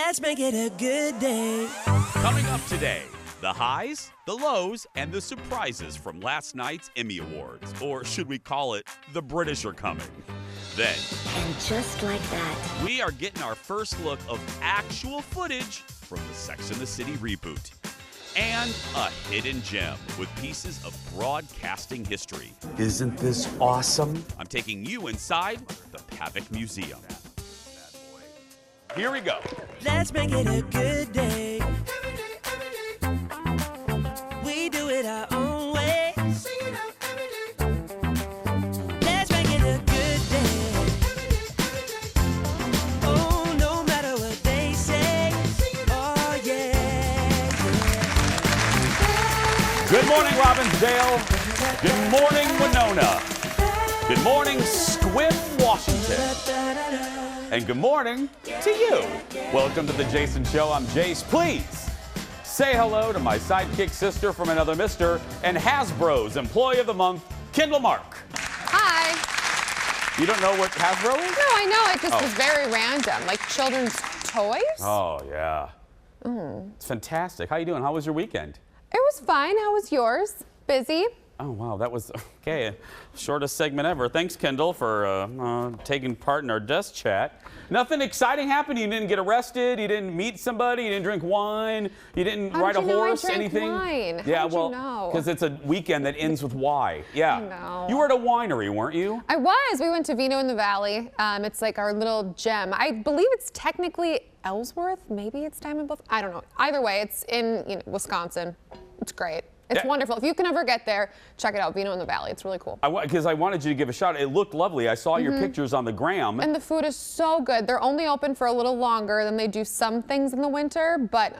Let's make it a good day. Coming up today, the highs, the lows, and the surprises from last night's Emmy Awards. Or should we call it, the British are coming. Then, And just like that, we are getting our first look of actual footage from the Sex and the City reboot. And a hidden gem with pieces of broadcasting history. Isn't this awesome? I'm taking you inside the Pavic Museum. Here we go. Let's make it a good day. We do it our own way. Let's make it a good day. Oh, no matter what they say. Oh, yeah. Good morning, Robbinsdale. Good morning, Winona. Good morning, Squibb, Washington. And good morning to you. Welcome to the Jason Show. I'm Jace. Please say hello to my sidekick sister from another mister and Hasbro's Employee of the Month, Kendall Mark. Hi. You don't know what Hasbro is? No, I know. It just was very random, like children's toys. Oh, yeah. It's fantastic. How you doing? How was your weekend? It was fine. How was yours? Busy? Oh, wow, that was, okay, shortest segment ever. Thanks, Kendall, for taking part in our desk chat. Nothing exciting happened? You didn't get arrested? You didn't meet somebody? You didn't drink wine? You didn't ride a horse? I drank anything? wine? Yeah, How'd well, you know? because it's a weekend that ends with Y. Yeah. I know. You were at a winery, weren't you? I was. We went to Vino in the Valley. It's like our little gem. I believe it's technically Ellsworth. Maybe it's Diamond Bluff. I don't know. Either way, it's in Wisconsin. It's great. It's wonderful. If you can ever get there, check it out. Vino in the Valley. It's really cool. Because I wanted you to give a shout. It looked lovely. I saw your pictures on the gram. And the food is so good. They're only open for a little longer than they do some things in the winter, but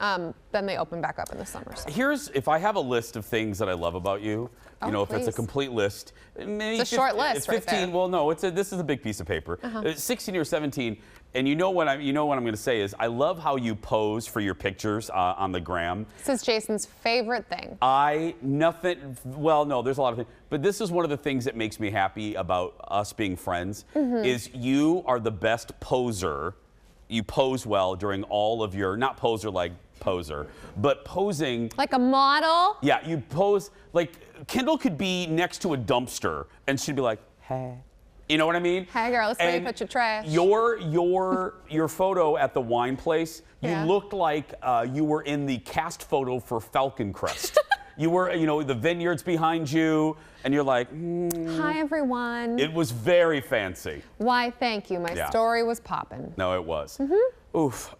then they open back up in the summer. So. If I have a list of things that I love about you, if it's a please. complete list, maybe It's a short list, it's right 15. there. Well, no, this is a big piece of paper. 16 or 17, and you know what I'm going to say is I love how you pose for your pictures on the gram. This is Jason's favorite thing. Well, no, there's a lot of things, but this is one of the things that makes me happy about us being friends is you are the best poser. You pose well during all of your, not poser like poser, but posing. Like a model? Yeah, you pose, like Kendall could be next to a dumpster and she'd be like, hey. You know what I mean? Hey girl, let's let you put your trash. Your photo at the wine place, you Yeah. looked like you were in the cast photo for Falcon Crest. You were, the vineyards behind you, and you're like, Hi everyone. It was very fancy. Why, thank you. My Yeah. story was popping. No, it was. Oof.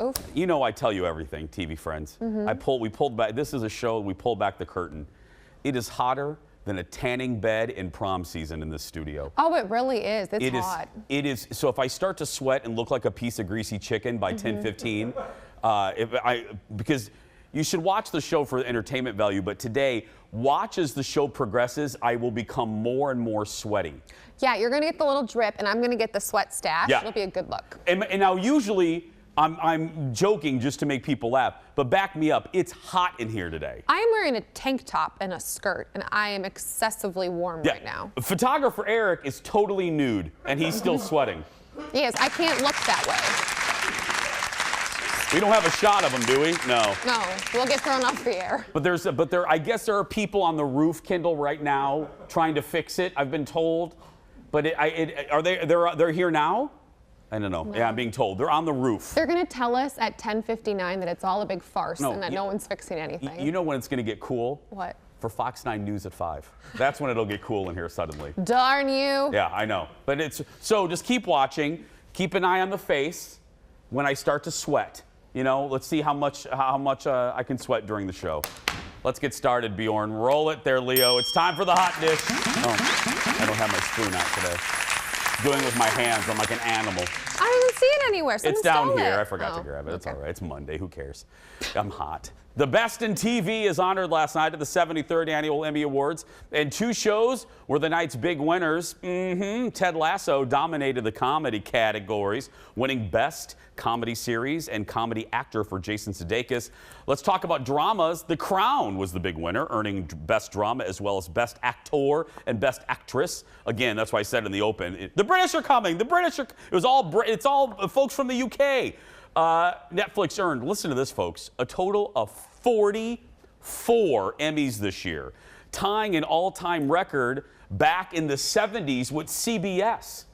Oof. You know I tell you everything, TV friends. We pulled back, this is a show, we pulled back the curtain. It is hotter than a tanning bed in prom season in this studio. Oh, it really is. It's It is. hot. It is. So if I start to sweat and look like a piece of greasy chicken by 10:15, because you should watch the show for entertainment value, but today, watch as the show progresses, I will become more and more sweaty. Yeah, you're going to get the little drip, and I'm going to get the sweat stash. Yeah. It'll be a good look. And now usually, I'm joking just to make people laugh, but back me up. It's hot in here today. I am wearing a tank top and a skirt, and I am excessively warm right now. Photographer Eric is totally nude, and he's still sweating. Yes, I can't look that way. We don't have a shot of him, do we? No. No, we'll get thrown off the air. But I guess there are people on the roof, Kendall, right now trying to fix it. I've been told, but they're here now? I don't know. No. Yeah, I'm being told they're on the roof. They're gonna tell us at 10:59 that it's all a big farce and that no one's fixing anything. You know when it's gonna get cool? What? For Fox 9 News at 5. That's when it'll get cool in here suddenly. Darn you. Yeah, I know. But so just keep watching. Keep an eye on the face when I start to sweat. Let's see how much I can sweat during the show. Let's get started, Bjorn. Roll it there, Leo. It's time for the hot dish. Oh, I don't have my spoon out today. Doing it with my hands. I'm like an animal. I didn't see it anywhere. Someone It's down stole here. it. I forgot to grab it. It's okay. all right. It's Monday. Who cares? I'm hot. The Best in TV is honored last night at the 73rd Annual Emmy Awards, and 2 shows were the night's big winners. Ted Lasso dominated the comedy categories, winning Best Comedy Series and Comedy Actor for Jason Sudeikis. Let's talk about dramas. The Crown was the big winner, earning Best Drama as well as Best Actor and Best Actress. Again, that's why I said in the open, the British are coming. The British are. It's all folks from the UK. Netflix earned, listen to this, folks, a total of 44 Emmys this year, tying an all-time record back in the 70s with CBS.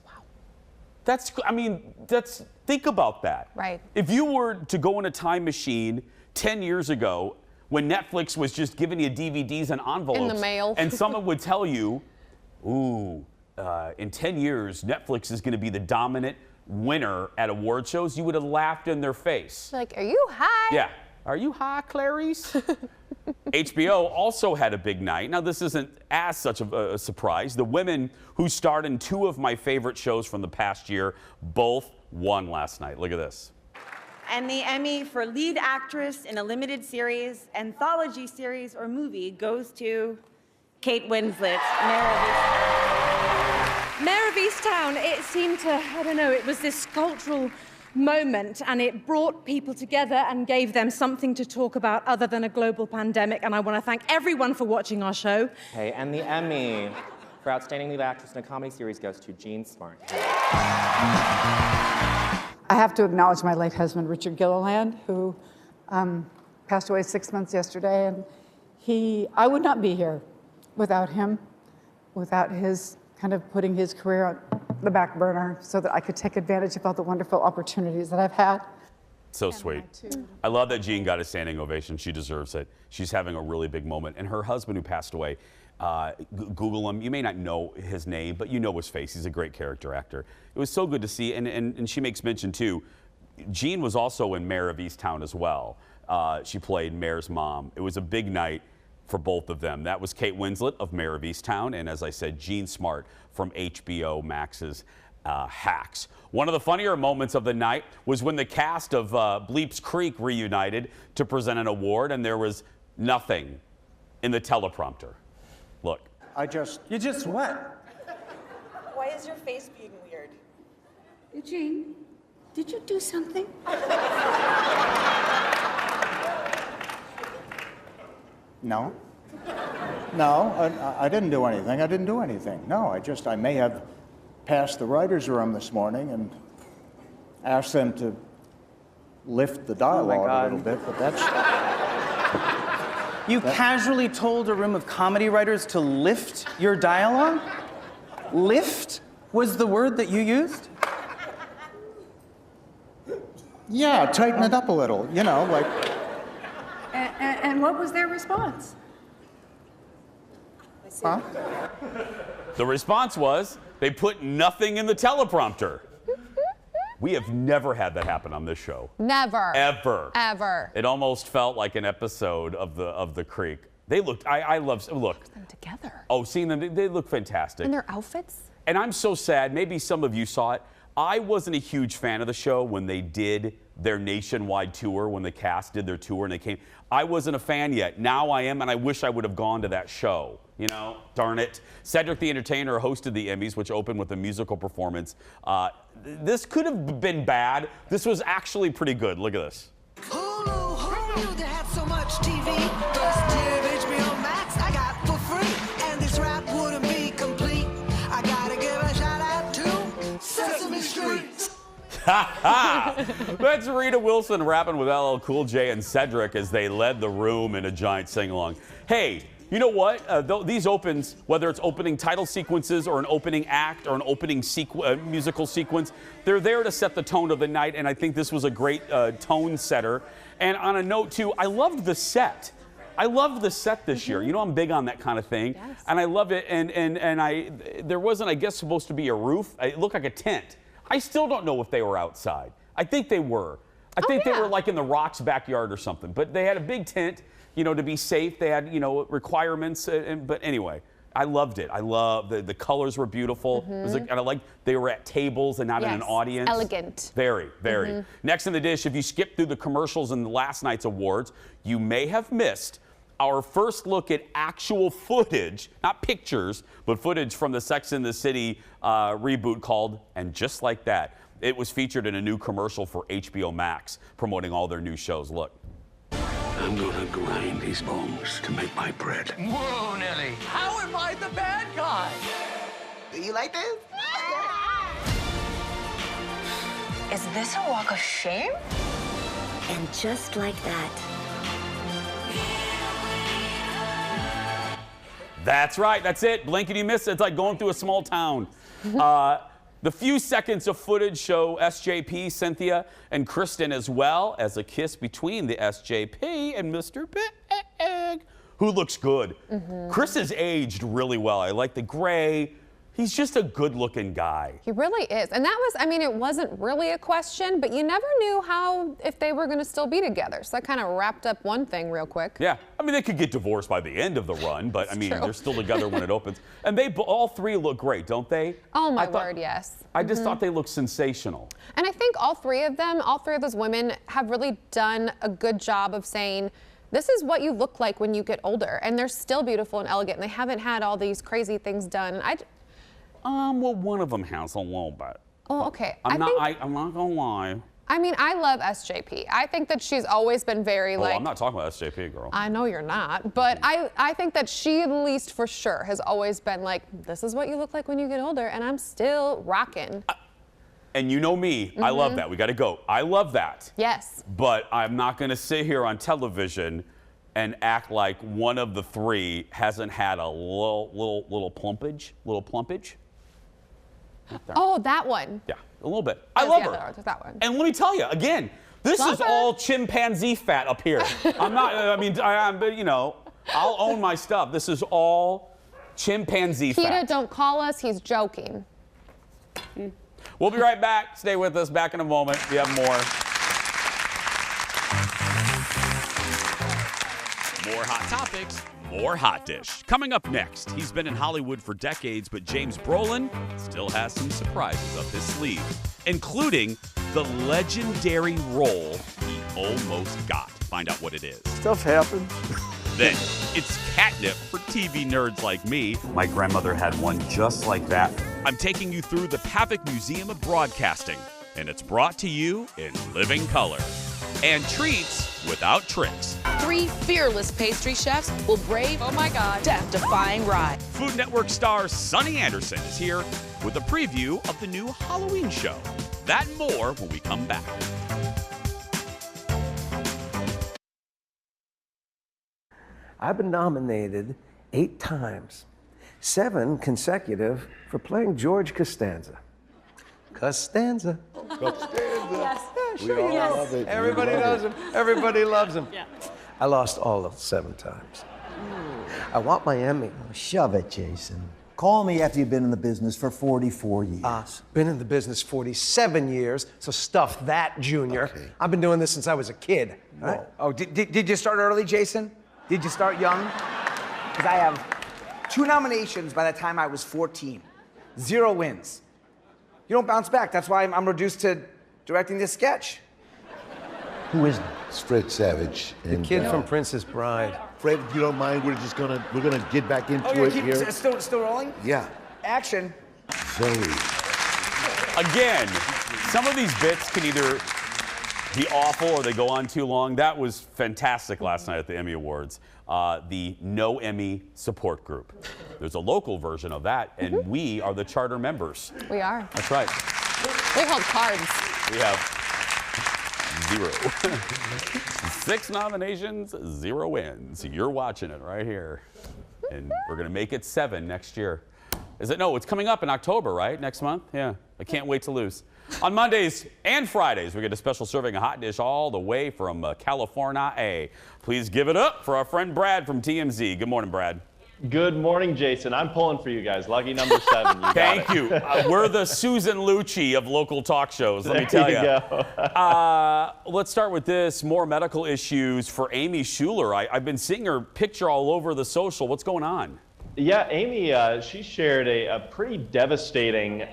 Think about that. Right. If you were to go in a time machine 10 years ago when Netflix was just giving you DVDs and envelopes. In the mail. And someone would tell you, ooh, in 10 years, Netflix is going to be the dominant winner at award shows, you would have laughed in their face. Like, are you high? Yeah. Are you high, Clarice? HBO also had a big night. Now, this isn't as such a surprise. The women who starred in two of my favorite shows from the past year both won last night. Look at this. And the Emmy for lead actress in a limited series, anthology series, or movie goes to Kate Winslet. Mayor of Easttown, it seemed to, I don't know, it was this cultural moment, and it brought people together and gave them something to talk about other than a global pandemic. And I want to thank everyone for watching our show. Okay, and the Emmy for Outstanding Lead Actress in a Comedy Series goes to Jean Smart. I have to acknowledge my late husband, Richard Gilliland, who passed away 6 months yesterday. And I would not be here without him, without his kind of putting his career on the back burner so that I could take advantage of all the wonderful opportunities that I've had. So sweet. I love that Jean got a standing ovation. She deserves it. She's having a really big moment. And her husband, who passed away, Google him. You may not know his name, but you know his face. He's a great character actor. It was so good to see. And she makes mention, too, Jean was also in Mayor of Easttown as well. She played Mayor's mom. It was a big night for both of them. That was Kate Winslet of Mayor of Easttown, and as I said, Jean Smart from HBO Max's Hacks. One of the funnier moments of the night was when the cast of Bleeps Creek reunited to present an award, and there was nothing in the teleprompter. Look. You just what? Why is your face being weird? Eugene, did you do something? No. No, I didn't do anything. I didn't do anything. No, I may have passed the writer's room this morning and asked them to lift the dialogue a little bit, but that's... You casually told a room of comedy writers to lift your dialogue? Lift was the word that you used? Yeah, tighten it up a little, you know, like... And what was their response? Huh? The response was they put nothing in the teleprompter. We have never had that happen on this show. Never. Ever. Ever. It almost felt like an episode of the Creek. They looked, I love, look. Them together. Oh, seeing them, they look fantastic. And their outfits? And I'm so sad, maybe some of you saw it. I wasn't a huge fan of the show when they did their nationwide tour, when the cast did their tour and they came. I wasn't a fan yet. Now I am, and I wish I would have gone to that show. You know, darn it. Cedric the Entertainer hosted the Emmys, which opened with a musical performance. This could have been bad. This was actually pretty good. Look at this. Who knew they had so much TV? First tier of HBO Max I got for free, and this rap wouldn't be complete. I gotta give a shout out to Sesame Street. That's Rita Wilson rapping with LL Cool J and Cedric as they led the room in a giant sing-along. Hey, you know what? These opens, whether it's opening title sequences or an opening act or an opening musical sequence, they're there to set the tone of the night, and I think this was a great tone setter. And on a note, too, I loved the set. I loved the set this year. You know, I'm big on that kind of thing. Yes. And I love it. And there wasn't, I guess, supposed to be a roof. It looked like a tent. I still don't know if they were outside. I think they were. I think they were like in the Rock's backyard or something. But they had a big tent, you know, to be safe. They had, you know, requirements. But anyway, I loved it. I loved the colors were beautiful. It was like, and I liked they were at tables and not in an audience. Elegant. Very, very. Next in the dish, if you skip through the commercials in last night's awards, you may have missed our first look at actual footage, not pictures, but footage from the Sex and the City reboot called And Just Like That. It was featured in a new commercial for HBO Max, promoting all their new shows. Look. I'm gonna grind these bones to make my bread. Whoa, Nelly. How am I the bad guy? You like this? Is this a walk of shame? And just like that. That's right. That's it. Blink and you miss it. It's like going through a small town. The few seconds of footage show SJP, Cynthia, and Kristen, as well as a kiss between the SJP and Mr. Big, who looks good. Chris has aged really well. I like the gray. He's just a good-looking guy. He really is. And that was, I mean, it wasn't really a question, but you never knew if they were going to still be together. So that kind of wrapped up one thing real quick. Yeah. I mean, they could get divorced by the end of the run, but I mean, they're still together when it opens. And they all three look great, don't they? Oh, my word, yes. I just thought they looked sensational. And I think all three of those women have really done a good job of saying, this is what you look like when you get older. And they're still beautiful and elegant. And they haven't had all these crazy things done. Well, one of them has a little bit. Oh, okay. I'm not gonna lie. I mean, I love SJP. I think that she's always been very I'm not talking about SJP, girl. I know you're not, but I think that she, at least for sure, has always been like, this is what you look like when you get older, and I'm still rocking. And you know me, I love that. We gotta go. I love that. Yes. But I'm not gonna sit here on television and act like one of the three hasn't had a little plumpage. Oh, that one. Yeah, a little bit. I love her. That one. And let me tell you, again, this is all chimpanzee fat up here. I'm not, but you know, I'll own my stuff. This is all chimpanzee fat. PETA, don't call us. He's joking. We'll be right back. Stay with us. Back in a moment. We have more. More hot topics. More Hot Dish. Coming up next, he's been in Hollywood for decades, but James Brolin still has some surprises up his sleeve, including the legendary role he almost got. Find out what it is. Stuff happens. Then, it's catnip for TV nerds like me. My grandmother had one just like that. I'm taking you through the Pavic Museum of Broadcasting, and it's brought to you in living color. And treats without tricks. 3 fearless pastry chefs will brave, oh my God, death-defying ride. Food Network star Sunny Anderson is here with a preview of the new Halloween show. That and more when we come back. I've been nominated 8 times, 7 consecutive for playing George Costanza. Costanza. Yes. We all love it. Everybody knows him. Everybody loves him. Yeah. I lost all of 7 times. I want my Emmy. Shove it, Jason. Call me after you've been in the business for 44 years. Been in the business 47 years, so stuff that, Junior. Okay. I've been doing this since I was a kid. Right? Oh, did you start early, Jason? Did you start young? Because I have 2 nominations by the time I was 14. 0 wins. You don't bounce back. That's why I'm reduced to directing this sketch. Who is that? It's Fred Savage. The kid from Princess Bride. Fred, if you don't mind, we're gonna get back into it here. Still rolling? Yeah. Action. Again, some of these bits can either be awful or they go on too long. That was fantastic last night at the Emmy Awards. The No Emmy Support Group. There's a local version of that, and we are the charter members. We are. That's right. We hold cards. We have 0. 6 nominations, 0 wins. You're watching it right here. And we're going to make it 7 next year. Is it? No, it's coming up in October, right? Next month? Yeah. I can't wait to lose. On Mondays and Fridays, we get a special serving of Hot Dish all the way from California. Please give it up for our friend Brad from TMZ. Good morning, Brad. Good morning, Jason. I'm pulling for you guys. Lucky number 7. You Thank you. We're the Susan Lucci of local talk shows, let me tell you. There you go. Let's start with this. More medical issues for Amy Schuler. I've been seeing her picture all over the social. What's going on? Yeah, Amy, she shared a pretty devastating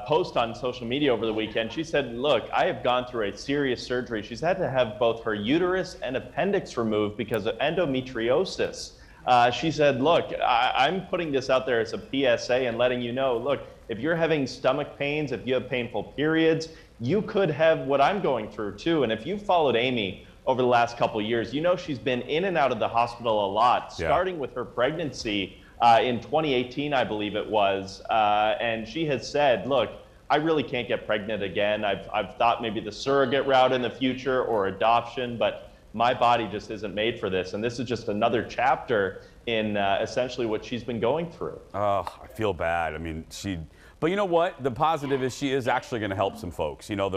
post on social media over the weekend. She said, look, I have gone through a serious surgery. She's had to have both her uterus and appendix removed because of endometriosis. She said, look, I'm putting this out there as a PSA and letting you know, look, if you're having stomach pains, if you have painful periods, you could have what I'm going through too. And if you've followed Amy over the last couple of years, you know she's been in and out of the hospital a lot, starting with her pregnancy in 2018, I believe it was. And she has said, look, I really can't get pregnant again. I've thought maybe the surrogate route in the future or adoption, but my body just isn't made for this. And this is just another chapter in essentially what she's been going through. Oh, I feel bad. I mean, but you know what? The positive is she is actually going to help some folks, you know,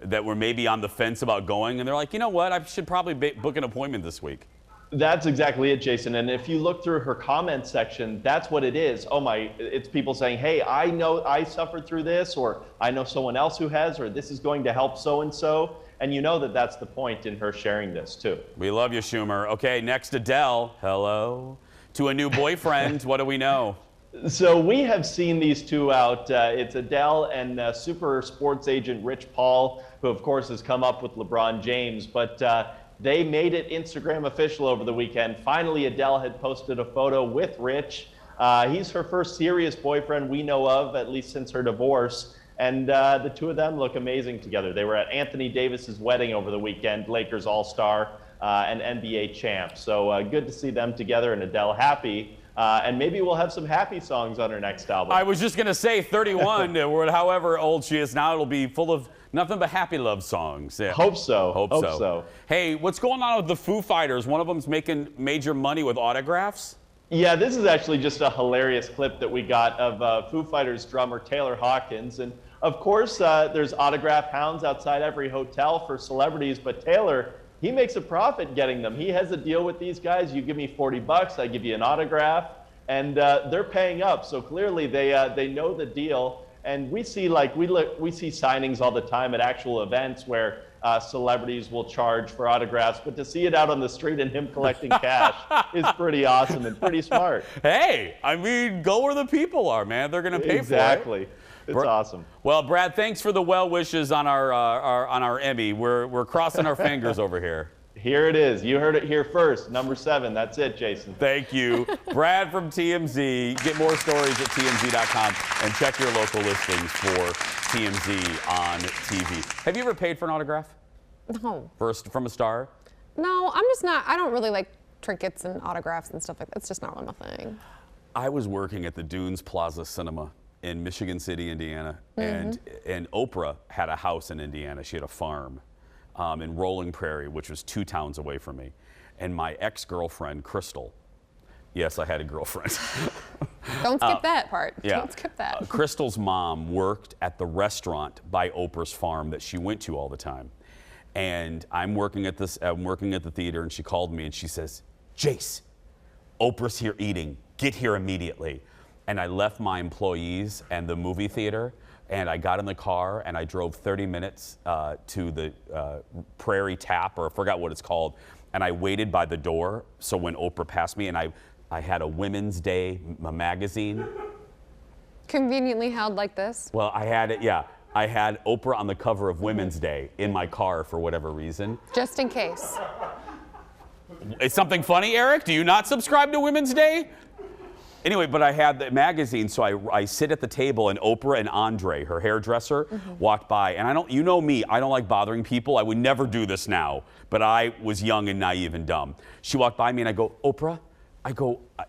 that were maybe on the fence about going, and they're like, you know what? I should probably book an appointment this week. That's exactly it, Jason. And if you look through her comment section, that's what it is. Oh my, it's people saying, hey, I know I suffered through this, or I know someone else who has, or this is going to help so-and-so. And you know that that's the point in her sharing this too. We love you, Schumer. Okay, next Adele. Hello. To a new boyfriend. What do we know? So we have seen these two out. It's Adele and super sports agent Rich Paul, who of course has come up with LeBron James, but they made it Instagram official over the weekend. Finally, Adele had posted a photo with Rich. He's her first serious boyfriend we know of, at least since her divorce. And the two of them look amazing together. They were at Anthony Davis's wedding over the weekend, Lakers All-Star and NBA champ. So good to see them together and Adele happy. And maybe we'll have some happy songs on her next album. I was just going to say 31, or however old she is now, it'll be full of nothing but happy love songs. Yeah. Hope so. Hope so. Hey, what's going on with the Foo Fighters? One of them's making major money with autographs? Yeah, this is actually just a hilarious clip that we got of Foo Fighters drummer Taylor Hawkins. And of course, there's autograph hounds outside every hotel for celebrities, but Taylor, he makes a profit getting them. He has a deal with these guys. You give me $40, I give you an autograph, and they're paying up. So clearly they know the deal. And we see we see signings all the time at actual events where celebrities will charge for autographs, but to see it out on the street and him collecting cash is pretty awesome and pretty smart. Hey, I mean, go where the people are, man. They're going to pay for it. Exactly. It's awesome. Well, Brad, thanks for the well wishes on our Emmy. We're crossing our fingers over here. Here it is. You heard it here first. Number 7. That's it, Jason. Thank you. Brad from TMZ. Get more stories at TMZ.com and check your local listings for TMZ on TV. Have you ever paid for an autograph? No. From a star? No, I'm just not. I don't really like trinkets and autographs and stuff like that. It's just not really my thing. I was working at the Dunes Plaza Cinema in Michigan City, Indiana, and Oprah had a house in Indiana. She had a farm in Rolling Prairie, which was 2 towns away from me. And my ex-girlfriend, Crystal, yes, I had a girlfriend. Don't skip that part. Yeah. Don't skip that. Crystal's mom worked at the restaurant by Oprah's farm that she went to all the time. And I'm working at the theater, and she called me and she says, Jace, Oprah's here eating. Get here immediately. And I left my employees and the movie theater, and I got in the car and I drove 30 minutes to the Prairie Tap, or I forgot what it's called, and I waited by the door. So when Oprah passed me, and I had a Women's Day magazine. Conveniently held like this? Well, I had it, yeah. I had Oprah on the cover of Women's Day in my car for whatever reason. Just in case. It's something funny, Eric? Do you not subscribe to Women's Day? Anyway, but I had the magazine, so I sit at the table, and Oprah and Andre, her hairdresser, walked by. And you know me, I don't like bothering people. I would never do this now, but I was young and naive and dumb. She walked by me, and I go, Oprah?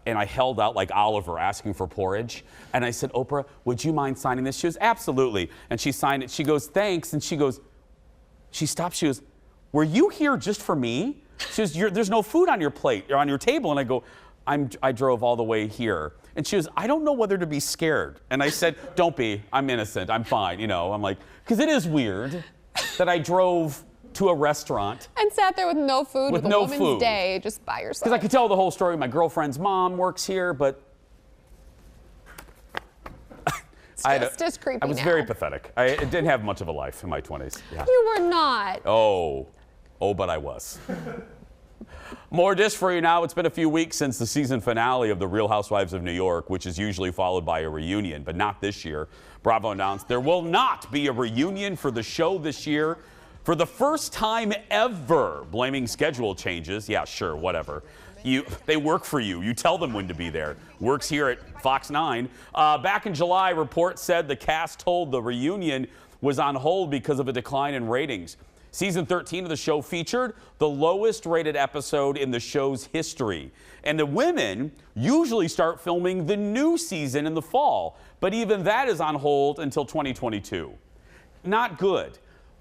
And I held out like Oliver asking for porridge. And I said, Oprah, would you mind signing this? She goes, absolutely. And she signed it. She goes, thanks. And she stops. She goes, were you here just for me? She goes, there's no food on your plate or on your table. And I go, I drove all the way here. And she goes, I don't know whether to be scared. And I said, don't be. I'm innocent. I'm fine. You know, I'm like, because it is weird that I drove to a restaurant. And sat there with no food, with no a Woman's food. Day, just by yourself. Because I could tell the whole story. My girlfriend's mom works here, but It's just creepy I was now. very pathetic. I didn't have much of a life in my 20s. Yeah. You were not. Oh, but I was. More dish for you now. It's been a few weeks since the season finale of The Real Housewives of New York, which is usually followed by a reunion, but not this year. Bravo announced there will not be a reunion for the show this year for the first time ever, blaming schedule changes. Yeah, sure, whatever. They work for you. You tell them when to be there. Works here at Fox 9. Back in July, reports said the cast told the reunion was on hold because of a decline in ratings. Season 13 of the show featured the lowest rated episode in the show's history. And the women usually start filming the new season in the fall, but even that is on hold until 2022. Not good.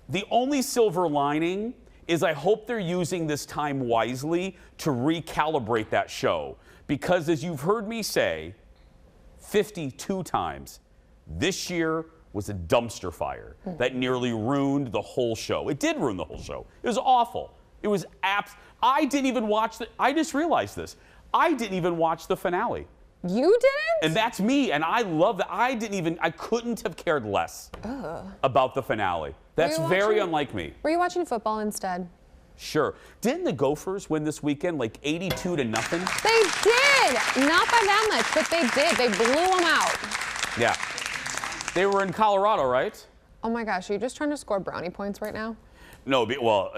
The only silver lining is I hope they're using this time wisely to recalibrate that show. Because as you've heard me say 52 times, this year was a dumpster fire that nearly ruined the whole show. It did ruin the whole show. It was awful. It was I didn't even watch I just realized this. I didn't even watch the finale. You didn't? And that's me, and I love that. I couldn't have cared less about the finale. That's very unlike me. Were you watching football instead? Sure. Didn't the Gophers win this weekend like 82-0? They did. Not by that much, but they did. They blew them out. Yeah. They were in Colorado, right? Oh my gosh, are you just trying to score brownie points right now? No, well,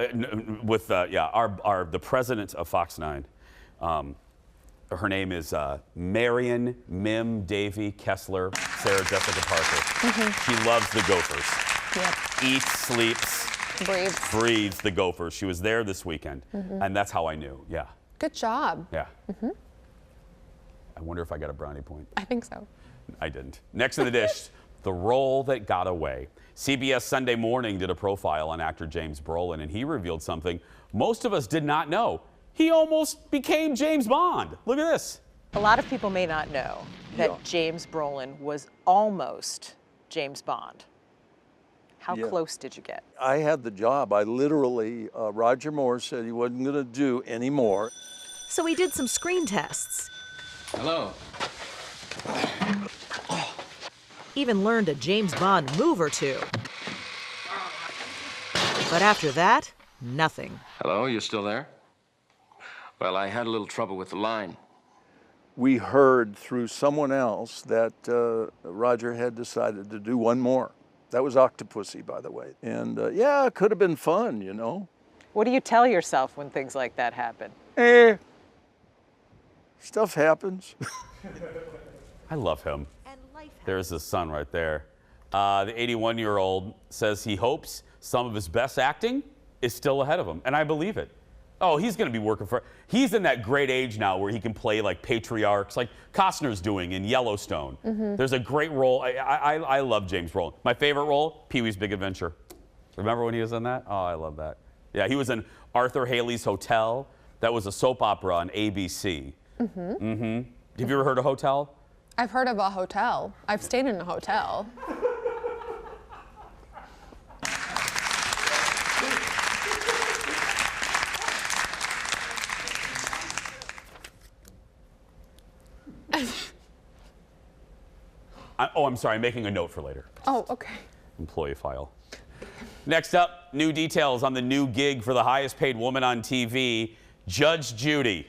with the president of Fox 9, her name is Marion Mim Davy Kessler Sarah Jessica Parker. She loves the Gophers. Yep. Eats, sleeps, breathes the Gophers. She was there this weekend, and that's how I knew. Yeah. Good job. Yeah. I wonder if I got a brownie point. I think so. I didn't. Next in the dish, the role that got away. CBS Sunday Morning did a profile on actor James Brolin, and he revealed something most of us did not know. He almost became James Bond. Look at this. A lot of people may not know that James Brolin was almost James Bond. How close did you get? I had the job. I literally, Roger Moore said he wasn't going to do any more. So we did some screen tests. Hello. Even learned a James Bond move or two. But after that, nothing. Hello, you still there? Well, I had a little trouble with the line. We heard through someone else that Roger had decided to do one more. That was Octopussy, by the way. And yeah, it could have been fun, you know. What do you tell yourself when things like that happen? Stuff happens. I love him. There's his son right there. The 81-year-old says he hopes some of his best acting is still ahead of him, and I believe it. Oh, he's going to be working for. He's in that great age now where he can play like patriarchs, like Costner's doing in Yellowstone. There's a great role. I love James Brolin. My favorite role, Pee-wee's Big Adventure. Remember when he was in that? Oh, I love that. Yeah, he was in Arthur Haley's Hotel. That was a soap opera on ABC. Have you ever heard of Hotel? I've heard of a hotel. I've stayed in a hotel. I'm sorry, I'm making a note for later. Oh, okay. Employee file. Next up, new details on the new gig for the highest paid woman on TV, Judge Judy.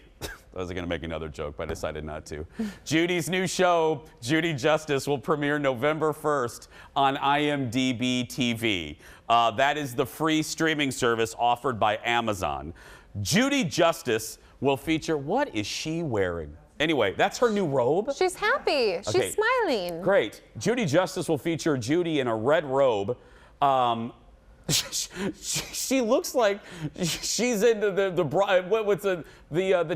I was going to make another joke, but I decided not to. Judy's new show, Judy Justice, will premiere November 1st on IMDb TV. That is the free streaming service offered by Amazon. Judy Justice will feature, what is she wearing? Anyway, that's her new robe. She's happy. Okay. She's smiling. Great. Judy Justice will feature Judy in a red robe. She looks like she's into the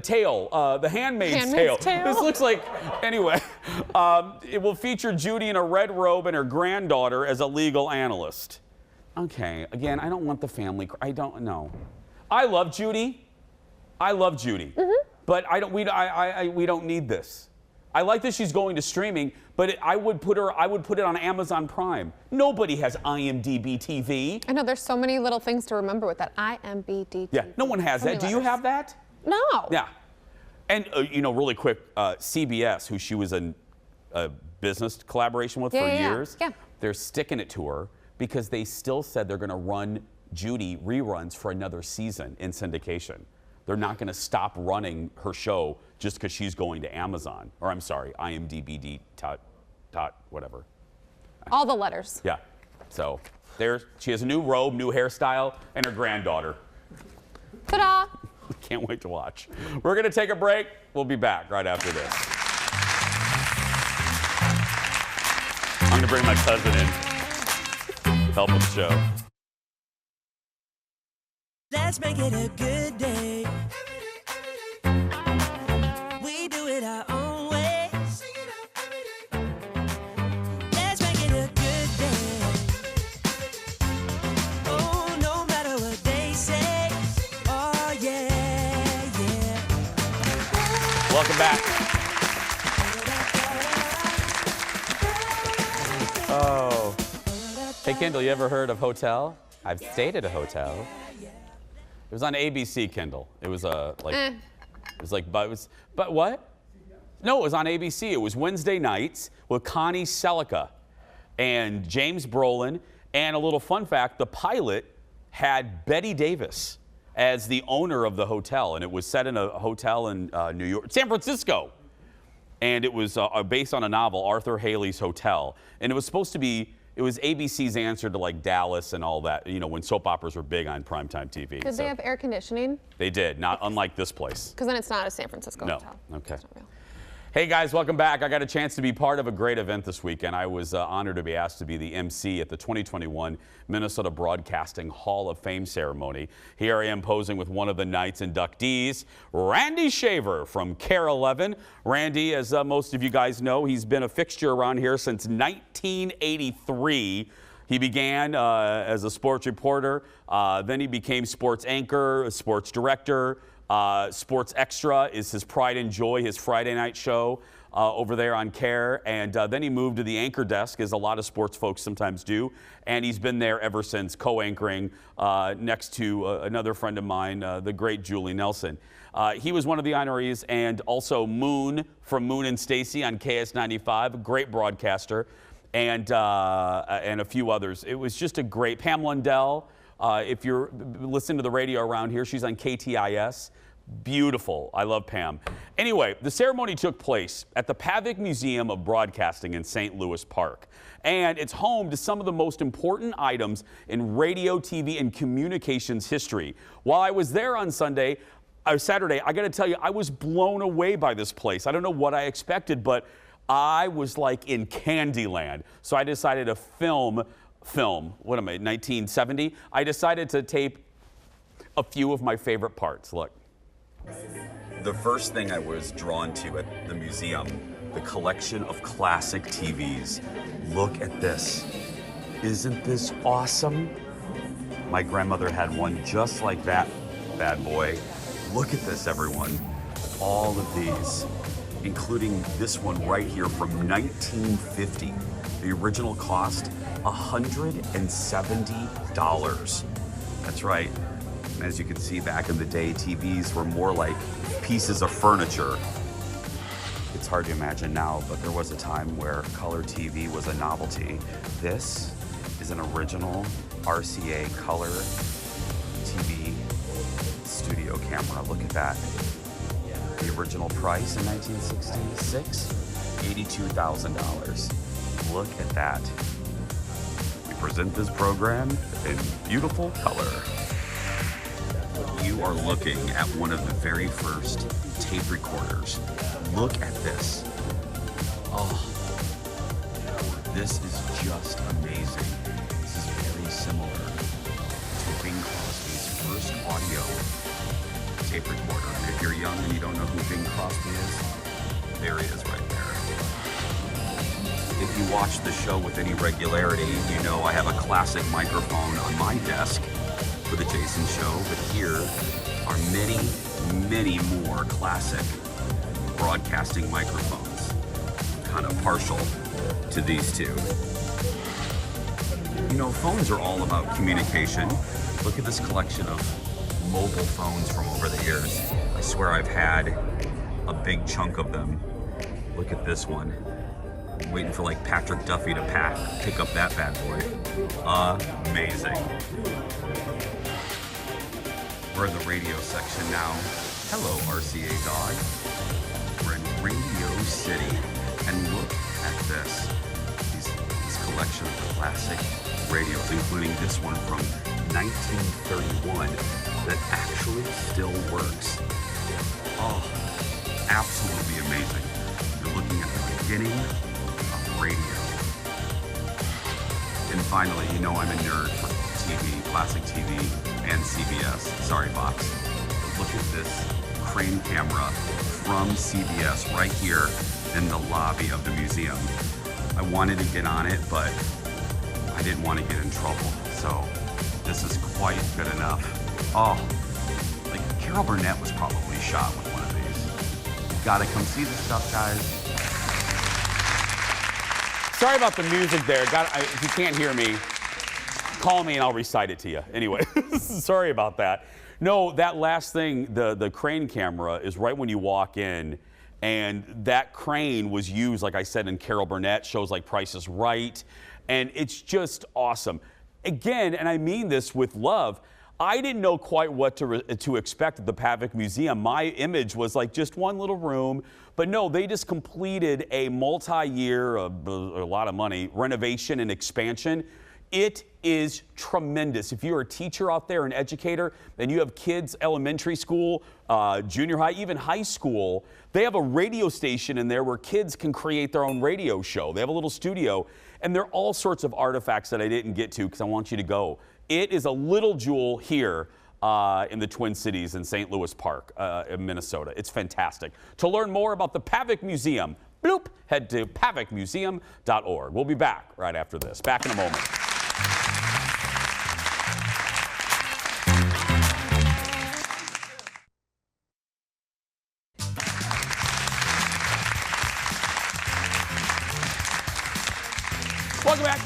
tale, the Handmaid's Tale. This looks like, anyway, it will feature Judy in a red robe and her granddaughter as a legal analyst. Okay, again, I don't want the family, I don't know. I love Judy. But we don't need this. I like that she's going to streaming, but I would put it on Amazon Prime. Nobody has IMDb TV. I know there's so many little things to remember with that IMDb. Yeah, no one has that. Do you have that? No. Yeah. And really quick, CBS, who she was in a business collaboration with for years, they're sticking it to her because they still said they're going to run Judy reruns for another season in syndication. They're not going to stop running her show just because she's going to Amazon. Or I'm sorry, IMDb whatever. All the letters. Yeah. So she has a new robe, new hairstyle, and her granddaughter. Ta-da! Can't wait to watch. We're going to take a break. We'll be back right after this. I'm going to bring my cousin in. Help with the show. Let's make it a good day. We do it our own way. Let's make it a good day. Oh, no matter what they say. Oh, yeah, yeah. Welcome back. Oh. Hey, Kendall, you ever heard of Hotel? I've stayed at a hotel. It was on ABC, Kendall. It was but what? No, it was on ABC. It was Wednesday nights with Connie Selica and James Brolin. And a little fun fact, the pilot had Betty Davis as the owner of the hotel. And it was set in a hotel in New York, San Francisco. And it was based on a novel, Arthur Haley's Hotel. And it was supposed to be, it was ABC's answer to like Dallas and all that, you know, when soap operas were big on primetime TV. Did they have air conditioning? They did, not unlike this place. Because then it's not a San Francisco hotel. Okay. It's not real. Hey guys, welcome back. I got a chance to be part of a great event this weekend. I was honored to be asked to be the MC at the 2021 Minnesota Broadcasting Hall of Fame ceremony. Here I am posing with one of the night's inductees, Randy Shaver from KARE 11. Randy, as most of you guys know, he's been a fixture around here since 1983. He began as a sports reporter, then he became sports anchor, sports director. Sports Extra is his pride and joy, his Friday night show over there on KARE. And then he moved to the anchor desk, as a lot of sports folks sometimes do. And he's been there ever since, co-anchoring next to another friend of mine, the great Julie Nelson. He was one of the honorees, and also Moon from Moon and Stacy on KS95, a great broadcaster, and a few others. It was just a great, Pam Lundell. If you're listening to the radio around here, she's on KTIS. Beautiful. I love Pam. Anyway, the ceremony took place at the Pavic Museum of Broadcasting in St. Louis Park. And it's home to some of the most important items in radio, TV, and communications history. While I was there on Saturday, I got to tell you, I was blown away by this place. I don't know what I expected, but I was like in Candyland. So I decided to film, what am I, 1970? I decided to tape a few of my favorite parts. Look. The first thing I was drawn to at the museum, the collection of classic TVs. Look at this. Isn't this awesome? My grandmother had one just like that bad boy. Look at this, everyone. All of these, including this one right here from 1950. The original cost, $170. That's right. As you can see, back in the day, TVs were more like pieces of furniture. It's hard to imagine now, but there was a time where color TV was a novelty. This is an original RCA color TV studio camera. Look at that. The original price in 1966, $82,000. Look at that. We present this program in beautiful color. You are looking at one of the very first tape recorders. Look at this. Oh, this is just amazing. This is very similar to Bing Crosby's first audio tape recorder. And if you're young and you don't know who Bing Crosby is, there he is right there. If you watch the show with any regularity, you know I have a classic microphone on my desk for the Jason Show, but here are many, many more classic broadcasting microphones. I'm kind of partial to these two. You know, phones are all about communication. Look at this collection of mobile phones from over the years. I swear I've had a big chunk of them. Look at this one. I'm waiting for like Patrick Duffy to pick up that bad boy. Amazing. We're in the radio section now. Hello, RCA Dog. We're in Radio City. And look at this. This collection of classic radios, including this one from 1931 that actually still works. Oh, absolutely amazing. You're looking at the beginning of radio. And finally, you know I'm a nerd for TV, classic TV. and CBS. Sorry, Box. Look at this crane camera from CBS right here in the lobby of the museum. I wanted to get on it, but I didn't want to get in trouble. So this is quite good enough. Oh, like Carol Burnett was probably shot with one of these. You gotta come see this stuff, guys. Sorry about the music there. If you can't hear me, call me and I'll recite it to you. Anyway, sorry about that. No, that last thing, the crane camera is right when you walk in, and that crane was used, like I said, in Carol Burnett, shows like Price is Right, and it's just awesome. Again, and I mean this with love, I didn't know quite what to expect at the Pavic Museum. My image was like just one little room, but no, they just completed a multi-year, a lot of money, renovation and expansion. It is tremendous. If you're a teacher out there, an educator, and you have kids, elementary school, junior high, even high school, they have a radio station in there where kids can create their own radio show. They have a little studio, and there are all sorts of artifacts that I didn't get to because I want you to go. It is a little jewel here in the Twin Cities in St. Louis Park, in Minnesota. It's fantastic. To learn more about the Pavic Museum, bloop, head to pavicmuseum.org. We'll be back right after this. Back in a moment. Welcome back.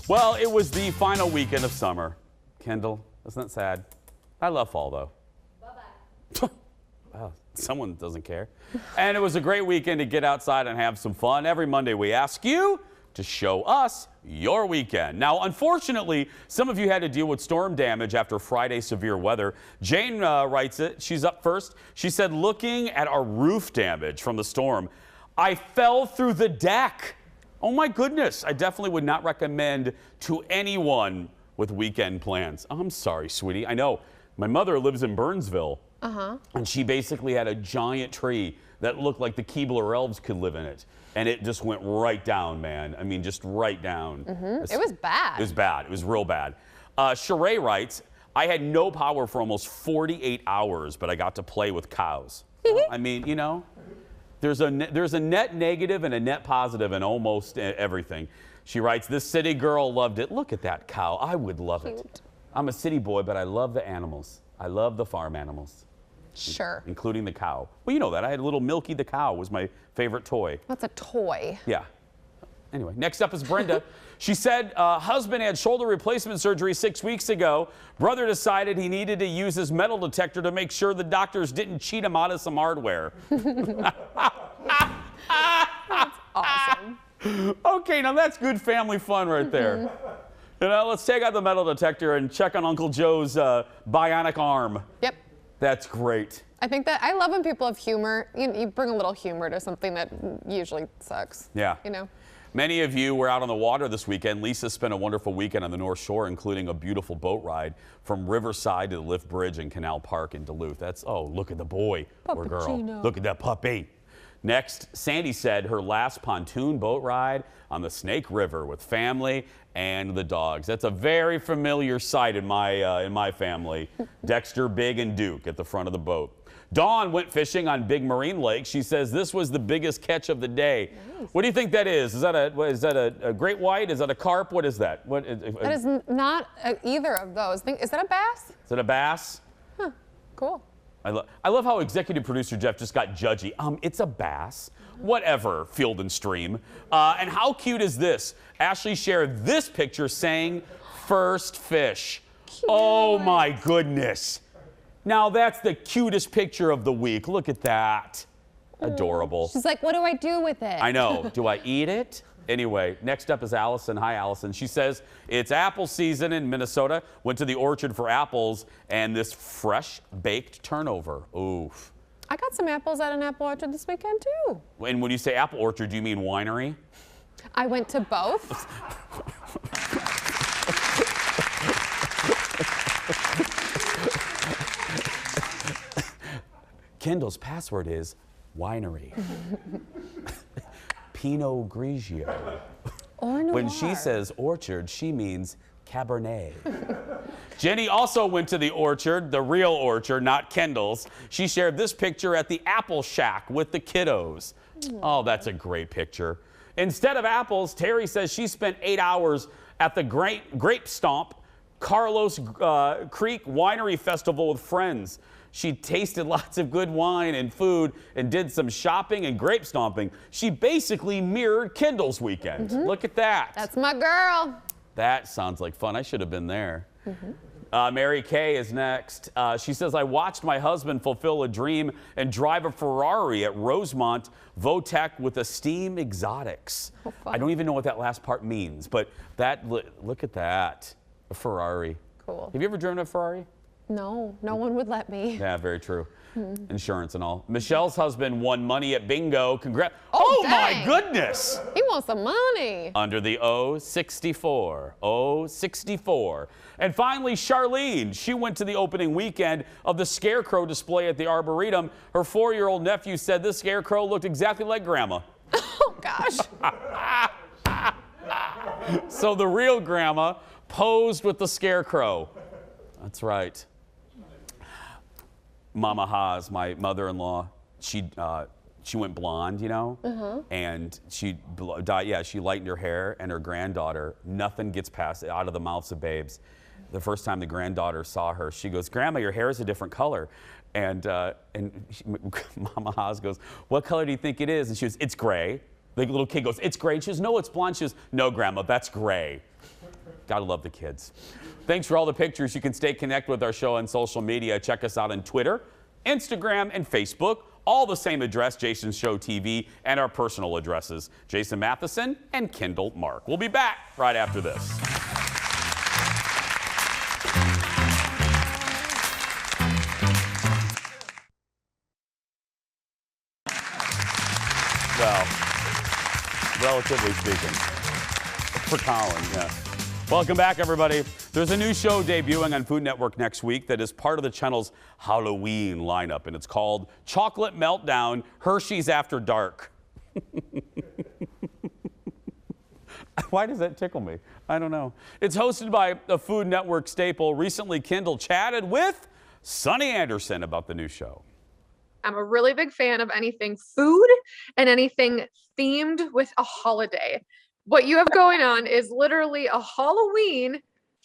Well, it was the final weekend of summer. Kendall, isn't that sad? I love fall, though. Bye-bye. Wow, someone doesn't care. And it was a great weekend to get outside and have some fun. Every Monday we ask you to show us your weekend. Now, unfortunately, some of you had to deal with storm damage after Friday's severe weather. Jane writes it. She's up first. She said, looking at our roof damage from the storm, I fell through the deck. Oh my goodness, I definitely would not recommend to anyone with weekend plans. I'm sorry, sweetie. I know, my mother lives in Burnsville, and she basically had a giant tree that looked like the Keebler elves could live in it. And it just went right down, man. I mean, just right down. It was bad. It was bad. It was real bad. Sheree writes, I had no power for almost 48 hours, but I got to play with cows. I mean, you know. There's a net negative and a net positive in almost everything. She writes, this city girl loved it. Look at that cow. I would love it. I'm a city boy, but I love the animals. I love the farm animals. Sure. Including the cow. Well, you know that. I had little Milky the cow was my favorite toy. That's a toy. Yeah. Anyway, next up is Brenda. She said husband had shoulder replacement surgery 6 weeks ago. Brother decided he needed to use his metal detector to make sure the doctors didn't cheat him out of some hardware. That's awesome. Okay, now that's good family fun right there. You know, let's take out the metal detector and check on Uncle Joe's bionic arm. Yep. That's great. I think that I love when people have humor. You bring a little humor to something that usually sucks. Yeah. You know. Many of you were out on the water this weekend. Lisa spent a wonderful weekend on the North Shore, including a beautiful boat ride from Riverside to the Lift Bridge in Canal Park in Duluth. That's, oh, look at the boy or girl. Look at that puppy. Next, Sandy said her last pontoon boat ride on the Snake River with family and the dogs. That's a very familiar sight in my family. Dexter, Big, and Duke at the front of the boat. Dawn went fishing on Big Marine Lake. She says this was the biggest catch of the day. Nice. What do you think that is? Is that a great white? Is that a carp? What is that? That is not either of those. Is that a bass? Is it a bass? Huh. Cool. I love how executive producer Jeff just got judgy. It's a bass. Whatever, Field and Stream. And how cute is this? Ashley shared this picture saying, first fish. Cute. Oh my goodness. Now that's the cutest picture of the week. Look at that. Adorable. She's like, what do I do with it? I know. Do I eat it? Anyway, next up is Allison. Hi, Allison. She says it's apple season in Minnesota. Went to the orchard for apples and this fresh baked turnover. Oof. I got some apples at an apple orchard this weekend too. And when you say apple orchard, do you mean winery? I went to both. Kendall's password is winery. Pinot Grigio. Or noir. When she says orchard, she means Cabernet. Jenny also went to the orchard, the real orchard, not Kendall's. She shared this picture at the Apple Shack with the kiddos. Oh, that's a great picture. Instead of apples, Terry says she spent 8 hours at the Grape Stomp Carlos Creek Winery Festival with friends. She tasted lots of good wine and food and did some shopping and grape stomping. She basically mirrored Kendall's weekend. Look at that. That's my girl. That sounds like fun. I should have been there. Mary Kay is next. She says, I watched my husband fulfill a dream and drive a Ferrari at Rosemont Votech with Esteem Exotics. I don't even know what that last part means, but that look at that. A Ferrari. Cool. Have you ever driven a Ferrari? No, no one would let me. Yeah, very true. Insurance and all. Michelle's husband won money at bingo. Congrats. Oh, my goodness. He wants some money. Under the 064. 064. And finally, Charlene. She went to the opening weekend of the Scarecrow display at the Arboretum. Her 4-year-old nephew said this Scarecrow looked exactly like Grandma. Oh, gosh. So the real Grandma posed with the Scarecrow. That's right. Mama Haas, my mother-in-law, she went blonde, you know, and she dyed. Yeah, she lightened her hair, and her granddaughter. Nothing gets past out of the mouths of babes. The first time the granddaughter saw her, she goes, "Grandma, your hair is a different color," and Mama Haas goes, "What color do you think it is?" And she goes, "It's gray." The little kid goes, "It's gray." And she goes, "No, it's blonde." She goes, "No, Grandma, that's gray." Gotta love the kids. Thanks for all the pictures. You can stay connected with our show on social media. Check us out on Twitter, Instagram, and Facebook. All the same address, Jason's Show TV, and our personal addresses, Jason Matheson and Kendall Mark. We'll be back right after this. Well, relatively speaking. For Colin, yeah. Welcome back, everybody. There's a new show debuting on Food Network next week that is part of the channel's Halloween lineup, and it's called Chocolate Meltdown, Hershey's After Dark. Why does that tickle me? I don't know. It's hosted by a Food Network staple. Recently, Kendall chatted with Sonny Anderson about the new show. I'm a really big fan of anything food and anything themed with a holiday. What you have going on is literally a Halloween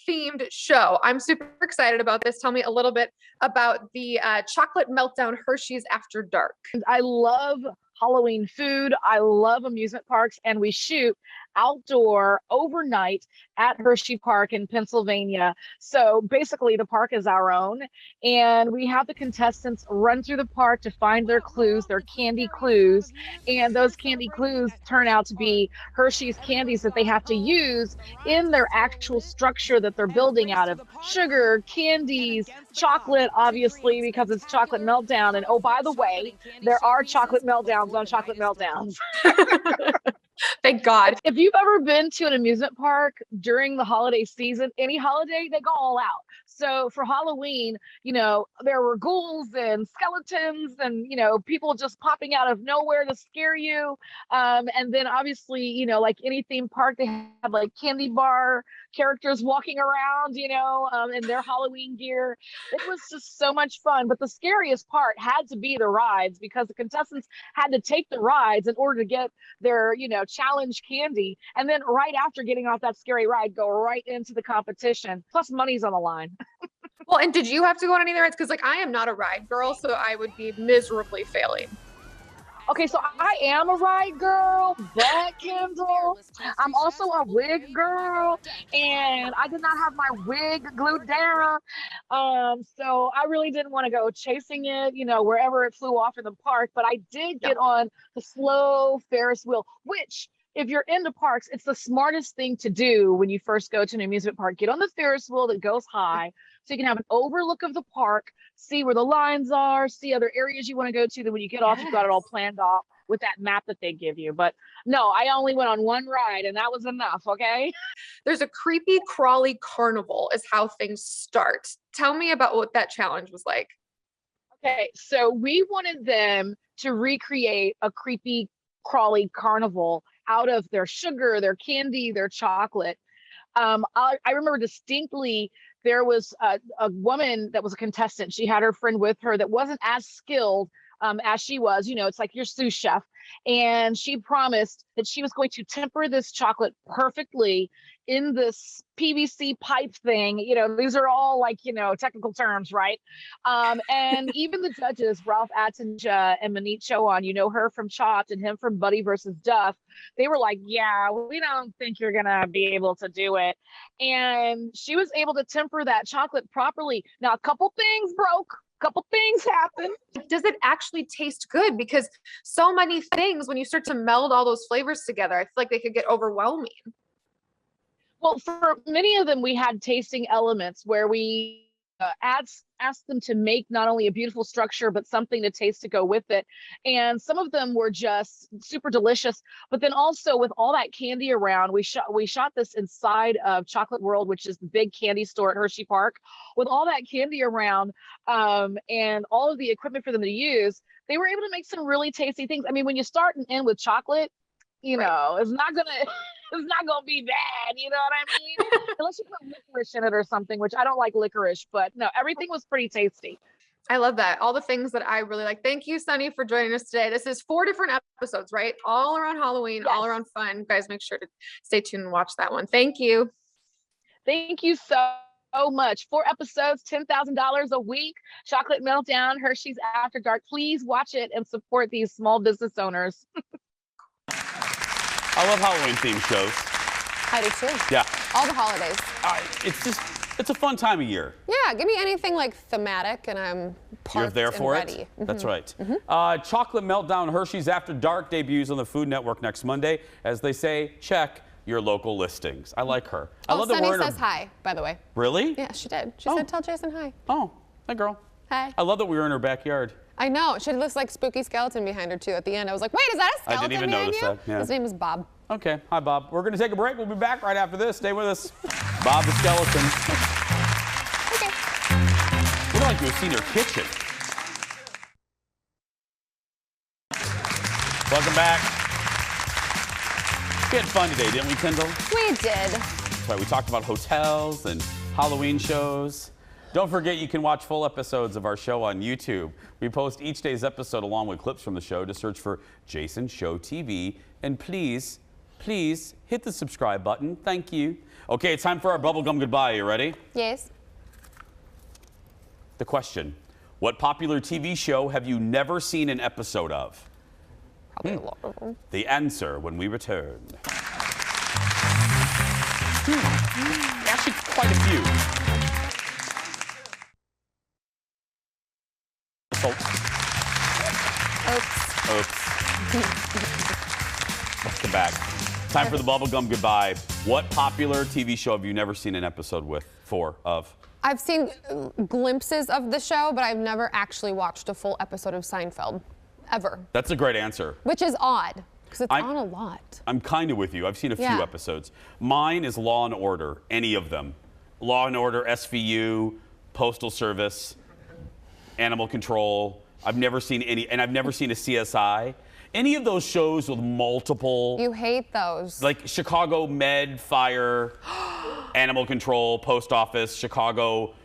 themed show. I'm super excited about this. Tell me a little bit about the Chocolate Meltdown Hershey's After Dark. I love Halloween food. I love amusement parks, and we shoot outdoor overnight at Hershey Park in Pennsylvania. So basically the park is our own, and we have the contestants run through the park to find their clues, their candy clues, and those candy clues turn out to be Hershey's candies that they have to use in their actual structure that they're building out of sugar, candies, chocolate, obviously, because it's Chocolate Meltdown. And oh, by the way, there are chocolate meltdowns on Chocolate Meltdowns. Thank God. If you've ever been to an amusement park during the holiday season, any holiday, they go all out. So for Halloween, you know, there were ghouls and skeletons and, you know, people just popping out of nowhere to scare you. And then obviously, you know, like any theme park, they have like candy bar characters walking around, you know, in their Halloween gear. It was just so much fun. But the scariest part had to be the rides, because the contestants had to take the rides in order to get their, you know, challenge candy. And then right after getting off that scary ride, go right into the competition. Plus money's on the line. Well, and did you have to go on any of the rides? Because like I am not a ride girl, so I would be miserably failing. Okay, so I am a ride girl, but Kendall, I'm also a wig girl, and I did not have my wig glued down. So I really didn't want to go chasing it, you know, wherever it flew off in the park. But I did get on the slow Ferris wheel, which, if you're into parks, it's the smartest thing to do when you first go to an amusement park. Get on the Ferris wheel that goes high so you can have an overlook of the park, see where the lines are, see other areas you want to go to. Then when you get off, you've got it all planned off with that map that they give you. But no, I only went on one ride, and that was enough, okay? There's a creepy crawly carnival is how things start. Tell me about what that challenge was like. Okay, so we wanted them to recreate a creepy crawly carnival out of their sugar, their candy, their chocolate. I remember distinctly there was a woman that was a contestant. She had her friend with her that wasn't as skilled as she was. You know, it's like your sous chef. And she promised that she was going to temper this chocolate perfectly in this PVC pipe thing. You know, these are all like, you know, technical terms, right? And even the judges, Ralph Attinja and Manit Chauhan, you know her from Chopped and him from Buddy versus Duff, they were like, yeah, we don't think you're going to be able to do it. And she was able to temper that chocolate properly. Now, a couple things broke. Couple things happen. Does it actually taste good? Because so many things, when you start to meld all those flavors together, I feel like they could get overwhelming. Well, for many of them, we had tasting elements where we asked them to make not only a beautiful structure, but something to taste to go with it. And some of them were just super delicious. But then also with all that candy around, we shot this inside of Chocolate World, which is the big candy store at Hershey Park. With all that candy around and all of the equipment for them to use, they were able to make some really tasty things. I mean, when you start and end with chocolate, you know, it's not gonna be bad, you know what I mean? Unless you put licorice in it or something, which I don't like licorice, but no, everything was pretty tasty. I love that. All the things that I really like. Thank you, Sunny, for joining us today. This is 4 different episodes, right? All around Halloween, all around fun. Guys, make sure to stay tuned and watch that one. Thank you. Thank you so much. 4 episodes, $10,000 a week. Chocolate Meltdown, Hershey's After Dark. Please watch it and support these small business owners. I love Halloween themed shows. I do too. Yeah. All the holidays. It's a fun time of year. Yeah, give me anything like thematic and I'm parked You're there for and ready. it? That's right. Chocolate Meltdown Hershey's After Dark debuts on the Food Network next Monday. As they say, check your local listings. I like her. I love that Sunny we're in says hi, by the way. Really? Yeah, she did. She said, tell Jason hi. Oh, hi, girl. Hi. I love that we were in her backyard. I know. She looks like spooky skeleton behind her, too, at the end. I was like, wait, is that a skeleton I didn't even behind notice you? that. Yeah. His name is Bob. Okay. Hi, Bob. We're going to take a break. We'll be back right after this. Stay with us. Bob the skeleton. Okay. We're like to have seen her kitchen. Welcome back. We had fun today, didn't we, Kendall? We did. That's right. We talked about hotels and Halloween shows. Don't forget you can watch full episodes of our show on YouTube. We post each day's episode along with clips from the show. To search for Jason Show TV. And please, please hit the subscribe button. Thank you. Okay, it's time for our bubblegum goodbye. You ready? Yes. The question, what popular TV show have you never seen an episode of? Probably a lot of them. The answer when we return. Actually, quite a few. Welcome back. Time for the bubblegum goodbye. What popular TV show have you never seen an episode of? I've seen glimpses of the show, but I've never actually watched a full episode of Seinfeld, ever. That's a great answer. Which is odd, because it's on a lot. I'm kind of with you. I've seen a few Yeah. episodes. Mine is Law and Order, any of them. Law and Order, SVU, Postal Service, Animal Control. I've never seen any, and I've never seen a CSI. Any of those shows with multiple. You hate those. Like Chicago Med, Fire, Animal Control, Post Office, Chicago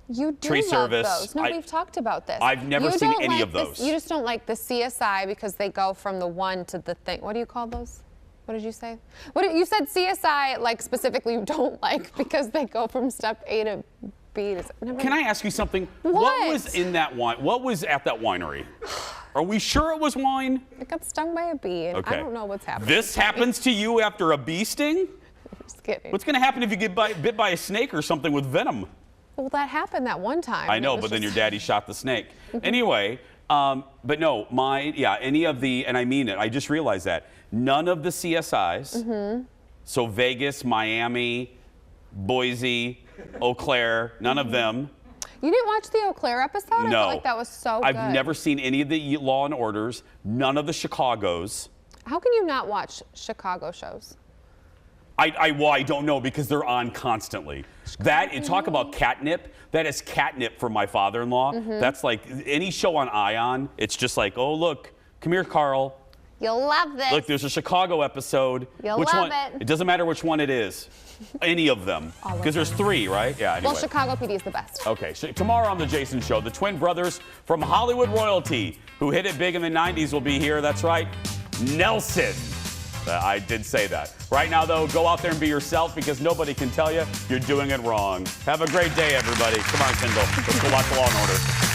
You do Tree love Service. those. No, we've talked about this. I've never seen any of those. You just don't like the CSI because they go from the one to the thing. What do you call those? What did you say? You said CSI, like specifically you don't like because they go from step A to B. Can I ask you something? What was in that wine? What was at that winery? Are we sure it was wine? I got stung by a bee, and Okay. I don't know what's happening. This happens to you after a bee sting? Just kidding. What's going to happen if you get bit by a snake or something with venom? Well, that happened that one time. I know, but then your daddy shot the snake. Anyway, but no, any of the, and I mean it, I just realized that. None of the CSIs, so Vegas, Miami, Boise, Eau Claire, none of them. You didn't watch the Eau Claire episode? I No. felt like that was so good. I've never seen any of the Law and Orders, none of the Chicagos. How can you not watch Chicago shows? I don't know because they're on constantly. Talk about catnip. That is catnip for my father-in-law. That's like any show on Ion. It's just like, oh, look, come here, Carl. You'll love this. Look, there's a Chicago episode. You'll which love one? it. It doesn't matter which one it is. Any of them. Because there's 3, right? Yeah, anyway. Well, Chicago PD is the best. Okay, so tomorrow on The Jason Show, the twin brothers from Hollywood royalty who hit it big in the 90s will be here. That's right, Nelson. I did say that. Right now, though, go out there and be yourself because nobody can tell you you're doing it wrong. Have a great day, everybody. Come on, Kendall. Let's go watch Law & Order.